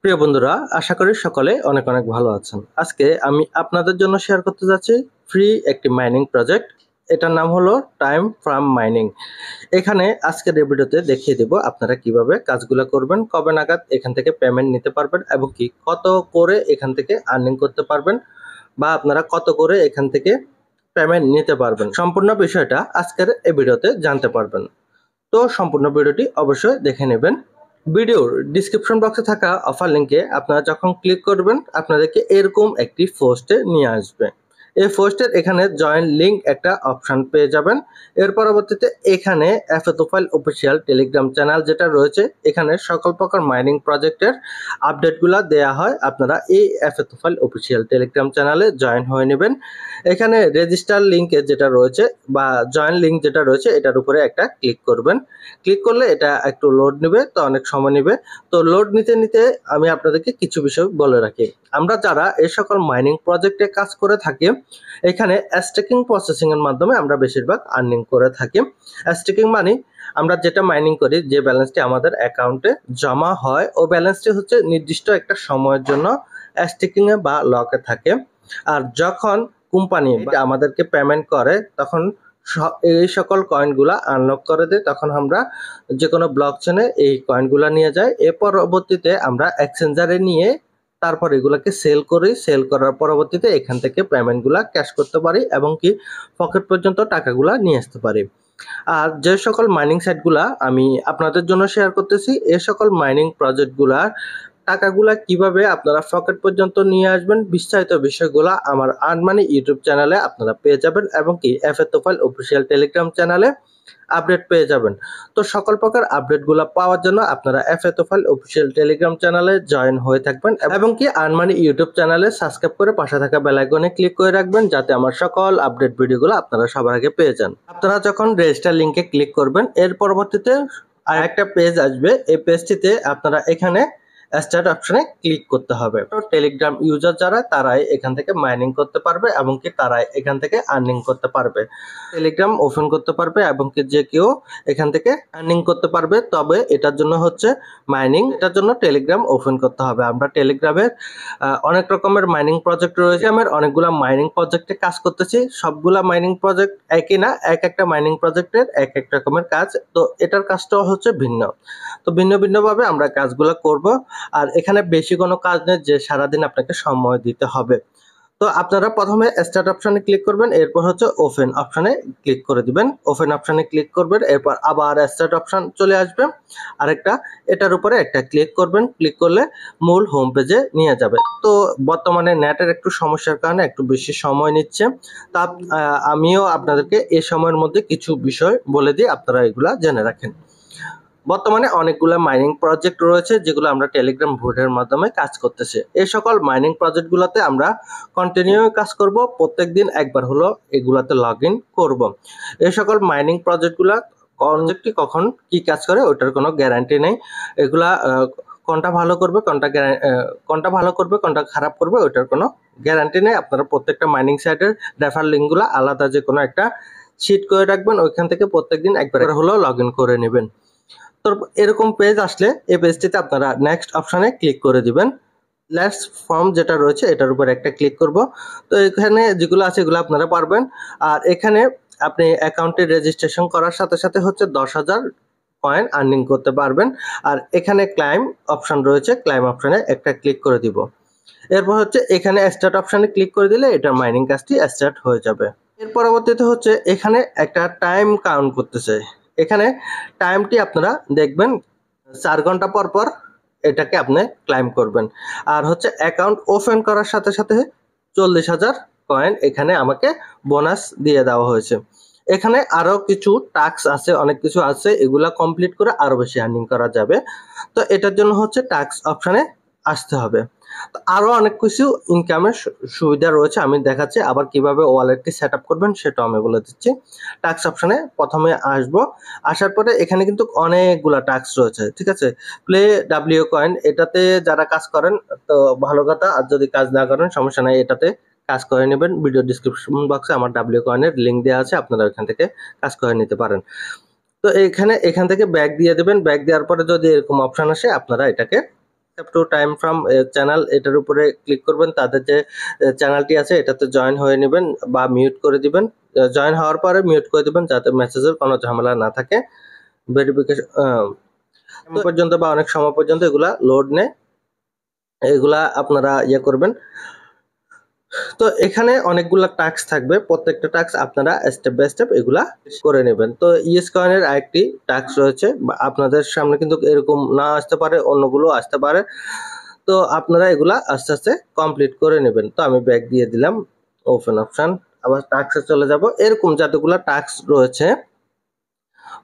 প্রিয় বন্ধুরা, আশা করি সকলে অনেক অনেক ভালো আছেন। আজকে আমি আপনাদের জন্য শেয়ার করতে যাচ্ছি ফ্রি একটি মাইনিং প্রজেক্ট। এটার নাম হলো টাইম ফার্ম মাইনিং। এখানে আজকের এই ভিডিওতে দেখিয়ে দেব আপনারা কিভাবে কাজগুলো করবেন, কবে নাগাদ এখান থেকে পেমেন্ট নিতে পারবেন এবং কি কত করে এখান থেকে আর্নিং করতে পারবেন বা আপনারা কত করে এখান থেকে পেমেন্ট নিতে পারবেন। সম্পূর্ণ বিষয়টা আজকের এই ভিডিওতে জানতে পারবেন। তো সম্পূর্ণ ভিডিওটি অবশ্যই দেখে নেবেন। ভিডিওর ডিসক্রিপশন বক্সে থাকা অফার লিঙ্কে আপনারা যখন ক্লিক করবেন আপনাদেরকে এরকম একটি পোস্টে নিয়ে আসবে। এই পোস্টের এখানে জয়েন লিঙ্ক একটা অপশন পেয়ে যাবেন। এর পরবর্তীতে এখানে এফএতোফাইল অফিসিয়াল টেলিগ্রাম চ্যানেল যেটা রয়েছে, এখানে সকল প্রকার মাইনিং প্রজেক্টের আপডেটগুলো দেয়া হয়। আপনারা এই এফএতোফাইল অফিসিয়াল টেলিগ্রাম চ্যানেলে জয়েন হয়ে নেবেন। এখানে রেজিস্টার লিঙ্কে যেটা রয়েছে বা জয়েন লিঙ্ক যেটা রয়েছে এটার উপরে একটা ক্লিক করবেন। ক্লিক করলে এটা একটু লোড নেবে, তো অনেক সময় নেবে। তো লোড নিতে নিতে আমি আপনাদেরকে কিছু বিষয় বলে রাখি। আমরা যারা এই সকল মাইনিং প্রজেক্টে কাজ করে থাকি, এখানে স্টেকিং প্রসেসিং এর মাধ্যমে আমরা বেশিরভাগ আর্নিং করে থাকি। স্টেকিং মানে আমরা যেটা মাইনিং করি, যে ব্যালেন্সটি আমাদের অ্যাকাউন্টে জমা হয় ও ব্যালেন্সটি হচ্ছে নির্দিষ্ট একটা সময়ের জন্য স্টেকিং এ বা লকে থাকে। আর যখন কোম্পানি আমাদেরকে পেমেন্ট করে তখন এই সকল কয়েনগুলা আনলক করে দেয়, তখন আমরা যে কোনো ব্লক চেনে এই কয়েনগুলা নিয়ে যাই। এর পরবর্তীতে আমরা এক্সচেঞ্জারে নিয়ে তারপর এগুলাকে সেল করি। সেল করার পরবর্তীতে এখান থেকে পেমেন্টগুলা ক্যাশ করতে পারি এবং কি পকেট পর্যন্ত টাকাগুলা নিয়ে আসতে পারি। আর যে সকল মাইনিং সাইটগুলা আমি আপনাদের জন্য শেয়ার করতেছি, এই সকল মাইনিং প্রজেক্টগুলার টাকাগুলা কিভাবে আপনারা পকেট পর্যন্ত নিয়ে আসবেন, বিস্তারিত বিষয়গুলো আমার আর্ন মানি ইউটিউব চ্যানেলে আপনারা পেয়ে যাবেন এবং কি এফএতোফাইল অফিসিয়াল টেলিগ্রাম চ্যানেলে আপডেট পেয়ে যাবেন। তো সকল প্রকার আপডেটগুলো পাওয়ার জন্য আপনারা এফএতোফাইল অফিসিয়াল টেলিগ্রাম চ্যানেলে জয়েন হয়ে থাকবেন এবং কি আর্ন মানি ইউটিউব চ্যানেলে সাবস্ক্রাইব করে পাশে থাকা বেল আইকনে ক্লিক করে রাখবেন, যাতে আমার সকল আপডেট ভিডিওগুলো আপনারা সবার আগে পেয়ে যান। আপনারা যখন রেজিস্টার লিংকে ক্লিক করবেন, এর পরবর্তীতে আরেকটা পেজ আসবে। এই পেজটিতে আপনারা এখানে স্টার্ট অপশনে ক্লিক করতে হবে। তো টেলিগ্রাম ইউজার যারা, তারাই এখান থেকে মাইনিং করতে পারবে এবং কি তারাই এখান থেকে আর্নিং করতে পারবে। টেলিগ্রাম ওপেন করতে পারবে এবং কি যে কেউ এখান থেকে আর্নিং করতে পারবে। তবে এটার জন্য হচ্ছে মাইনিং, এটার জন্য টেলিগ্রাম ওপেন করতে হবে। আমরা টেলিগ্রামের অনেক রকমের মাইনিং প্রজেক্ট রয়েছে, আমার অনেকগুলা মাইনিং প্রজেক্টে কাজ করতেছি। সবগুলা মাইনিং প্রজেক্ট একই না, এক একটা মাইনিং প্রজেক্টের এক এক রকমের কাজ। তো এটার কাজটাও হচ্ছে ভিন্ন। তো ভিন্ন ভিন্নভাবে আমরা কাজগুলো করব। আর এখানে বেশি কোনো কাজ নেই যে সারাদিন আপনাকে সময় দিতে হবে। তো আপনারা প্রথমে স্টার্ট অপশনে ক্লিক করবেন, এরপর হচ্ছে ওপেন অপশনে ক্লিক করে দিবেন। ওপেন অপশনে ক্লিক করবেন, এরপর আবার স্টার্ট অপশন চলে আসবে আরেকটা, এটার উপরে একটা ক্লিক করবেন। ক্লিক করলে মূল হোম পেজে নিয়ে যাবে। তো বর্তমানে নেটের একটু সমস্যার কারণে একটু বেশি সময় নিচ্ছে। তা আমিও আপনাদেরকে এই সময়ের মধ্যে কিছু বিষয় বলে দিই, আপনারা এগুলা জেনে রাখেন। বর্তমানে অনেকগুলো মাইনিং প্রজেক্ট রয়েছে যেগুলো আমরা টেলিগ্রাম বোর্ডের মাধ্যমে কাজ করতেছি। এই সকল মাইনিং প্রজেক্টগুলোতে আমরা কন্টিনিউ কাজ করব, প্রত্যেকদিন একবার হলো এগুলাতে লগ ইন করব। এই সকল মাইনিং প্রজেক্টগুলা প্রজেক্টটি কখন কি কাজ করে ওটার কোনো গ্যারান্টি নেই। এগুলা কোনটা ভালো করবে, কোনটা খারাপ করবে ওটার কোনো গ্যারান্টি নেই। আপনারা প্রত্যেকটা মাইনিং সাইটের রেফার লিঙ্কগুলো আলাদা যে কোনো একটা শিট করে রাখবেন, ওইখান থেকে প্রত্যেকদিন একবার হলো লগ ইন করে নেবেন। তো এরকম পেজ আসলে এই পেজটিতে আপনারা নেক্সট অপশনে ক্লিক করে দিবেন। লাস্ট ফর্ম যেটা রয়েছে এটার উপর একটা ক্লিক করব। তো এখানে যেগুলো আছে এগুলো আপনারা পারবেন। আর এখানে আপনি অ্যাকাউন্টে রেজিস্ট্রেশন করার সাথে সাথে হচ্ছে 10,000 কয়েন আর্নিং করতে পারবেন। আর এখানে ক্লাইম অপশন রয়েছে, ক্লাইম অপশনে একটা ক্লিক করে দিব। এরপর হচ্ছে এখানে স্টার্ট অপশনে ক্লিক করে দিলে এটা মাইনিং কাজটি স্টার্ট হয়ে যাবে। এর পরবর্তীতে হচ্ছে এখানে একটা টাইম কাউন্ট করতেছে। এখানে টাইমটি আপনারা দেখবেন 4 ঘন্টা পর পর এটাকে আপনি ক্লাইম করবেন। আর হচ্ছে অ্যাকাউন্ট ওপেন করার সাথে সাথে 40,000 কয়েন এখানে আমাকে বোনাস দিয়ে দেওয়া হয়েছে। এখানে আরো কিছু টাস্ক আছে, অনেক কিছু আছে, এগুলা কমপ্লিট করে আরো বেশি আর্নিং করা যাবে। তো এটার জন্য হচ্ছে টাস্ক অপশনে আসতে হবে। আরো অনেক কিছু ইনকামের সুবিধা রয়েছে, আমি দেখাচ্ছি। আবার কিভাবে ওয়ালেটটি সেট আপ করবেন সেটাও আমি বলে দিচ্ছি। টাস্ক অপশনে প্রথমে আসবো। আসার পরে এখানে কিন্তু অনেকগুলা টাস্ক রয়েছে, ঠিক আছে। প্লে ডাব্লিউ কয়েন, এটাতে যারা কাজ করেন তো ভালো কথা, আর যদি কাজ না করেন সমস্যা নাই, এটাতে কাজ করে নেবেন। ভিডিও ডিসক্রিপশন বক্সে আমার ডাব্লিউ কয়েনের লিঙ্ক দেওয়া আছে, আপনারা ওইখান থেকে কাজ করে নিতে পারেন। তো এখান থেকে ব্যাক দিয়ে দেবেন। ব্যাক দেওয়ার পরে যদি এরকম অপশন আসে আপনারা এটাকে টু টাইম ফ্রম চ্যানেল, এটার উপরে ক্লিক করবেন। তাদের যে চ্যানেলটি আছে এটাতে জয়েন হয়ে নেবেন বা মিউট করে দিবেন। জয়েন হওয়ার পরে মিউট করে দিবেন যাতে মেসেজের কোনো ঝামেলা না থাকে। ভেরিফিকেশন পর্যন্ত বা অনেক সময় পর্যন্ত এগুলা লোড নেয়, এগুলা আপনারা ইয়ে করবেন। তো এখানে অনেকগুলা টাস্ক থাকবে, প্রত্যেকটা টাস্ক আপনারা স্টেপ বাই স্টেপ এগুলা করে নেবেন। তো ইয়েস কয়েনের আরেকটি টাস্ক রয়েছে, আপনাদের সামনে কিন্তু এরকম না আসতে পারে, অন্যগুলো আসতে পারে। তো আপনারা এগুলা আস্তে আস্তে কমপ্লিট করে নেবেন। তো আমি ব্যাক দিয়ে দিলাম, ওপেন অপশন, আবার টাস্কে চলে যাব। এরকম যতগুলা টাস্ক রয়েছে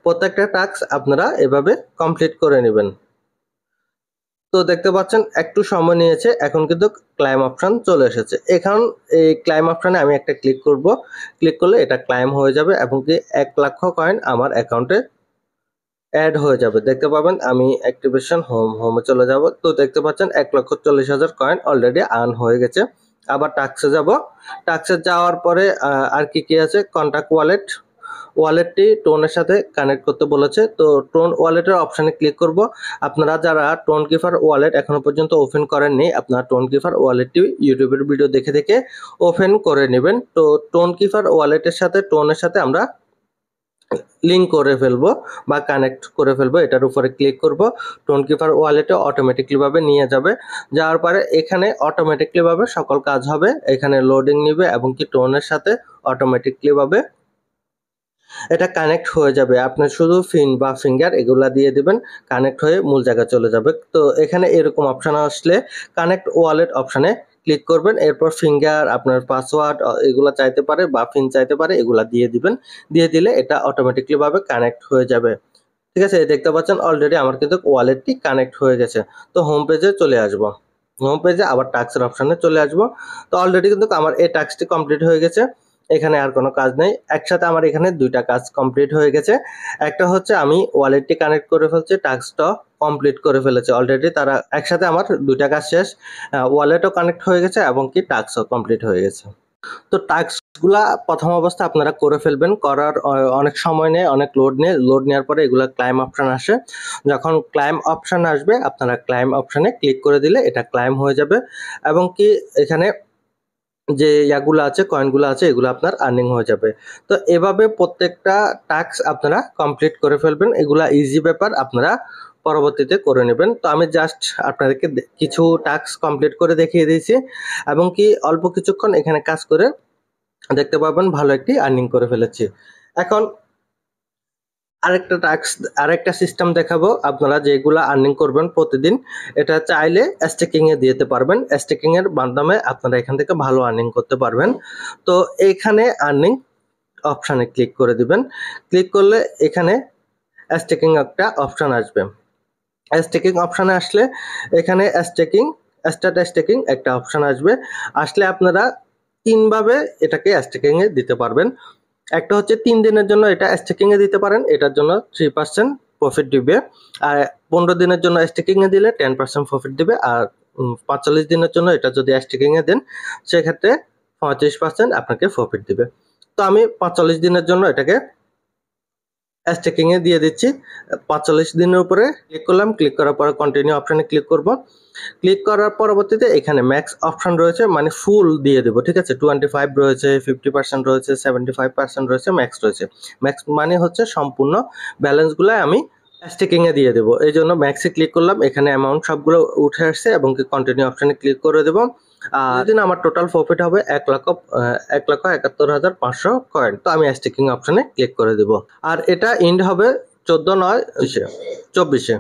প্রত্যেকটা টাস্ক আপনারা এভাবে কমপ্লিট করে নেবেন। তো দেখতে পাচ্ছেন একটু সময় নিয়েছে, এখন কিন্তু ক্লাইম অপশন চলে এসেছে। এখন এই ক্লাইম অপশনে আমি একটা ক্লিক করব, ক্লিক করলে এটা ক্লাইম হয়ে যাবে এবং কি 1,00,000 কয়েন আমার অ্যাকাউন্টে অ্যাড হয়ে যাবে। দেখতে পাবেন আমি অ্যাক্টিভেশন হোমে চলে যাব। তো দেখতে পাচ্ছেন 1,40,000 কয়েন অলরেডি আর্ন হয়ে গেছে। আবার টাস্কে যাব, টাস্কে যাওয়ার পরে আর কি আছে, কন্টাক্ট ওয়ালেটটি টোনের সাথে কানেক্ট করতে বলেছে। তো টোন ওয়ালেটের অপশানে ক্লিক করব। আপনারা যারা টোন কিপার ওয়ালেট এখনো পর্যন্ত ওপেন করেননি, আপনারা টোন কিপার ওয়ালেটটি ইউটিউবের ভিডিও দেখে দেখে ওপেন করে নেবেন। তো টোন কিপার ওয়ালেটের সাথে টোনের সাথে আমরা লিঙ্ক করে ফেলবো বা কানেক্ট করে ফেলবো। এটার উপরে ক্লিক করব, টোন কিপার ওয়ালেটে অটোমেটিকলি ভাবে নিয়ে যাবে। যাওয়ার পরে এখানে অটোমেটিকলি ভাবে সকল কাজ হবে, এখানে লোডিং নিবে এবং কি টোনের সাথে অটোমেটিকলি ভাবে এটা কানেক্ট হয়ে যাবে। আপনি শুধু পিন বা ফিঙ্গার এগুলা দিয়ে দিবেন, কানেক্ট হয়ে মূল জায়গায় চলে যাবে। তো এখানে এরকম অপশন আসলে কানেক্ট ওয়ালেট অপশনে ক্লিক করবেন, এরপর ফিঙ্গার, আপনার পাসওয়ার্ড এগুলা চাইতে পারে বা পিন চাইতে পারে, এগুলা দিয়ে দিবেন। দিয়ে দিলে এটা অটোমেটিকলি ভাবে কানেক্ট হয়ে যাবে। ঠিক আছে, দেখতে পাচ্ছেন অলরেডি আমার কিন্তু ওয়ালেটটি কানেক্ট হয়ে গেছে। তো হোম পেজে চলে আসবো, হোম পেজে আবার টাস্কের অপশনে চলে আসবো। তো অলরেডি কিন্তু আমার এই টাস্কটি কমপ্লিট হয়ে গেছে, এখানে আর কোনো কাজ নেই। একসাথে আমার এখানে দুইটা কাজ কমপ্লিট হয়ে গেছে। একটা হচ্ছে আমি ওয়ালেটটি কানেক্ট করে ফেলছি, টাস্কটা কমপ্লিট করে ফেলেছে অলরেডি। তারা একসাথে আমার দুইটা কাজ শেষ, ওয়ালেটও কানেক্ট হয়ে গেছে এবং কি টাস্কও কমপ্লিট হয়ে গেছে। তো টাস্কগুলা প্রথম অবস্থা আপনারা করে ফেলবেন, করার অনেক সময় নেয়, অনেক লোড নেওয়ার পরে এগুলা ক্লাইম অপশন আসে। যখন ক্লাইম অপশন আসবে আপনারা ক্লাইম অপশনে ক্লিক করে দিলে এটা ক্লাইম হয়ে যাবে এবং কি এখানে যে ইয়াগুলো আছে, কয়েনগুলো আছে, এগুলো আপনার আর্নিং হয়ে যাবে। তো এভাবে প্রত্যেকটা টাস্ক আপনারা কমপ্লিট করে ফেলবেন, এগুলা ইজি ব্যাপার, আপনারা পরবর্তীতে করে নেবেন। তো আমি জাস্ট আপনাদেরকে কিছু টাস্ক কমপ্লিট করে দেখিয়ে দিয়েছি এবং কি অল্প কিছুক্ষণ এখানে কাজ করে দেখতে পাবেন ভালো একটি আর্নিং করে ফেলেছি। এখন আরেকটা সিস্টেম দেখাবো, আপনারা যেগুলা আর্নিং করবেন প্রতিদিন, এটা চাইলে স্টেকিং এ দিতে পারবেন। স্টেকিং এর মাধ্যমে আপনারা এখান থেকে ভালো আর্নিং করতে পারবেন। তো এইখানে আর্নিং অপশানে ক্লিক করে দিবেন, ক্লিক করলে এখানে স্টেকিং একটা অপশান আসবে। স্টেকিং অপশানে আসলে এখানে স্টার্ট স্টেকিং একটা অপশান আসবে। আসলে আপনারা তিনভাবে এটাকে স্টেকিং এ দিতে পারবেন। একটা হচ্ছে 3 দিনের জন্য এটা স্টেকিং এ দিতে পারেন, এটার জন্য 3% প্রফিট দিবে। আর 15 দিনের জন্য স্টেকিং এ দিলে 10% প্রফিট দিবে। আর 45 দিনের জন্য এটা যদি স্টেকিং এ দেন সেক্ষেত্রে 35% আপনাকে প্রফিট দিবে। তো আমি 45 দিনের জন্য এটাকে স্টেকিং এ দিয়ে দিচ্ছি। 45 দিনের উপরে ক্লিক করলাম, ক্লিক করার পরে কন্টিনিউ অপশনে ক্লিক করব। ক্লিক করার পরবর্তীতে এখানে ম্যাক্স অপশন রয়েছে, মানে ফুল দিয়ে দেবো। ঠিক আছে, 25 রয়েছে, 50% রয়েছে, 75% রয়েছে, ম্যাক্স রয়েছে। ম্যাক্স মানে হচ্ছে সম্পূর্ণ ব্যালেন্সগুলো আমি স্টেকিং এ দিয়ে দেবো, এই জন্য ম্যাক্সে ক্লিক করলাম। এখানে অ্যামাউন্ট সবগুলো উঠে আসছে এবং কন্টিনিউ অপশনে ক্লিক করে দেবো। আর দিন আমার টোটাল প্রফিট হবে 1,71,500 কয়েন। তো আমি স্টেকিং অপশনে ক্লিক করে দেব। আর এটা এন্ড হবে 14/9/24।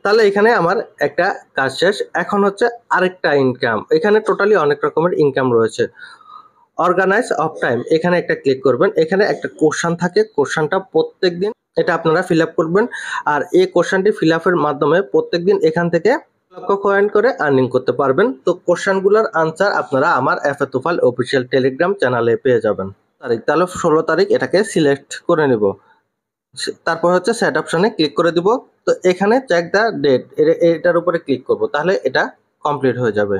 তাহলে এখানে আমার একটা কাজ শেষ। এখন হচ্ছে আরেকটা ইনকাম, এখানে টোটালি অনেক রকমের ইনকাম রয়েছে। অর্গানাইজ অফ টাইম, এখানে একটা ক্লিক করবেন। এখানে একটা কোশ্চেন থাকে, কোশ্চেনটা প্রত্যেকদিন এটা আপনারা ফিল আপ করবেন। আর এই কোশ্চেনটি ফিল আপের মাধ্যমে প্রত্যেকদিন এখান থেকে লক্ষ কয়েন করে আর্নিং করতে পারবেন। তো কোশ্চেনগুলোর আনসার আপনারা আমার এফএ তুফাল অফিসিয়াল টেলিগ্রাম চ্যানেলে পেয়ে যাবেন। তাহলে 16 তারিখ এটাকে সিলেক্ট করে নেব। তারপর হচ্ছে সেট অপশনে ক্লিক করে দিব। তো এখানে চেক দ্য ডেট, এটার উপরে ক্লিক করব, তাহলে এটা কমপ্লিট হয়ে যাবে।